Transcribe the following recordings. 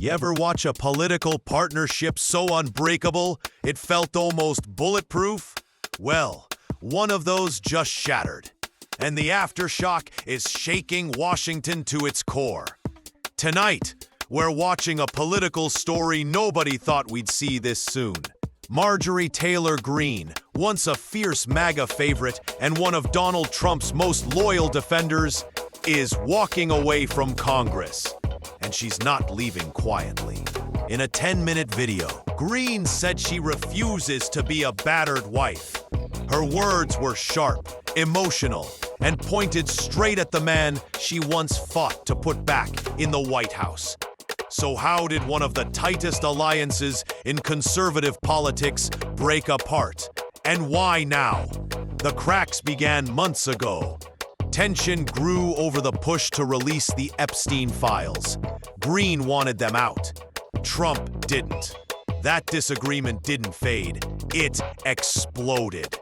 You ever watch a political partnership so unbreakable it felt almost bulletproof? Well, one of those just shattered, and the aftershock is shaking Washington to its core. Tonight, we're watching a political story nobody thought we'd see this soon. Marjorie Taylor Greene, once a fierce MAGA favorite and one of Donald Trump's most loyal defenders, is walking away from Congress. And she's not leaving quietly. In a 10-minute video, Greene said she refuses to be a battered wife. Her words were sharp, emotional, and pointed straight at the man she once fought to put back in the White House. So how did one of the tightest alliances in conservative politics break apart? And why now? The cracks began months ago. Tension grew over the push to release the Epstein files. Greene wanted them out. Trump didn't. That disagreement didn't fade. It exploded.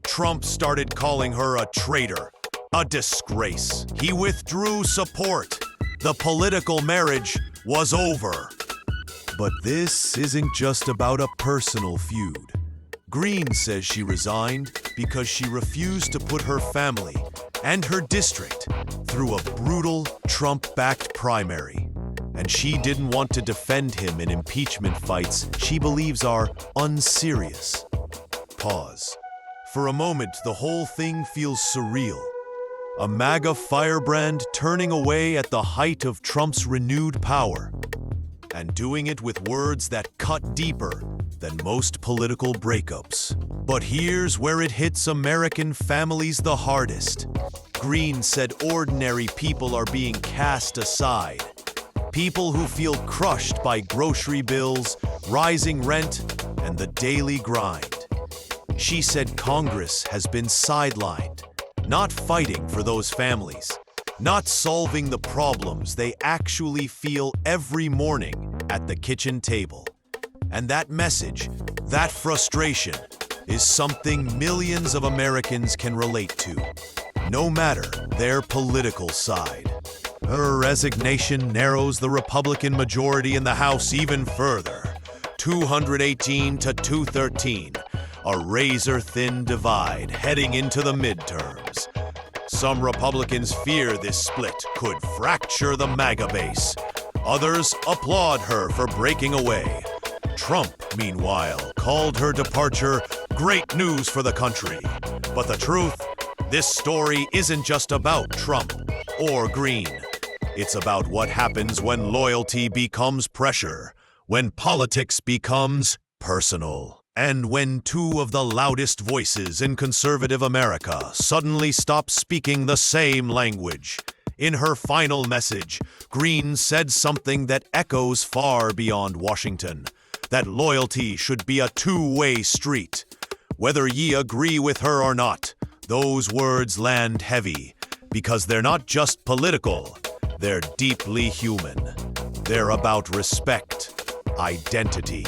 Trump started calling her a traitor, a disgrace. He withdrew support. The political marriage was over. But this isn't just about a personal feud. Greene says she resigned because she refused to put her family and her district through a brutal Trump-backed primary. And she didn't want to defend him in impeachment fights she believes are unserious. Pause. For a moment, the whole thing feels surreal. A MAGA firebrand turning away at the height of Trump's renewed power, and doing it with words that cut deeper than most political breakups. But here's where it hits American families the hardest. Greene said ordinary people are being cast aside. People who feel crushed by grocery bills, rising rent, and the daily grind. She said Congress has been sidelined, not fighting for those families, not solving the problems they actually feel every morning at the kitchen table. And that message, that frustration, is something millions of Americans can relate to, no matter their political side. Her resignation narrows the Republican majority in the House even further, 218 to 213, a razor-thin divide heading into the midterms. Some Republicans fear this split could fracture the MAGA base. Others applaud her for breaking away. Trump, meanwhile, called her departure great news for the country. But the truth, this story isn't just about Trump or Greene. It's about what happens when loyalty becomes pressure, when politics becomes personal. And when two of the loudest voices in conservative America suddenly stop speaking the same language. In her final message, Greene said something that echoes far beyond Washington, that loyalty should be a two-way street. Whether ye agree with her or not, those words land heavy, because they're not just political, they're deeply human. They're about respect, identity,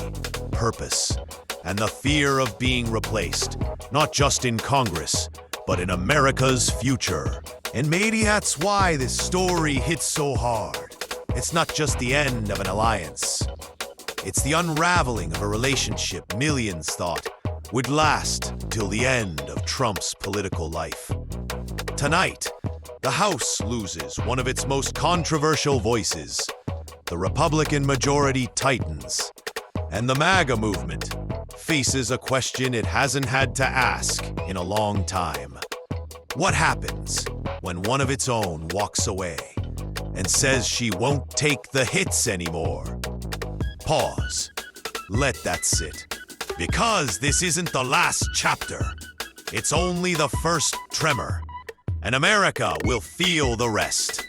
purpose, and the fear of being replaced, not just in Congress, but in America's future. And maybe that's why this story hits so hard. It's not just the end of an alliance. It's the unraveling of a relationship millions thought would last till the end of Trump's political life. Tonight, the House loses one of its most controversial voices. The Republican majority tightens, and the MAGA movement faces a question it hasn't had to ask in a long time. What happens when one of its own walks away and says she won't take the hits anymore? Pause. Let that sit. Because this isn't the last chapter. It's only the first tremor. And America will feel the rest.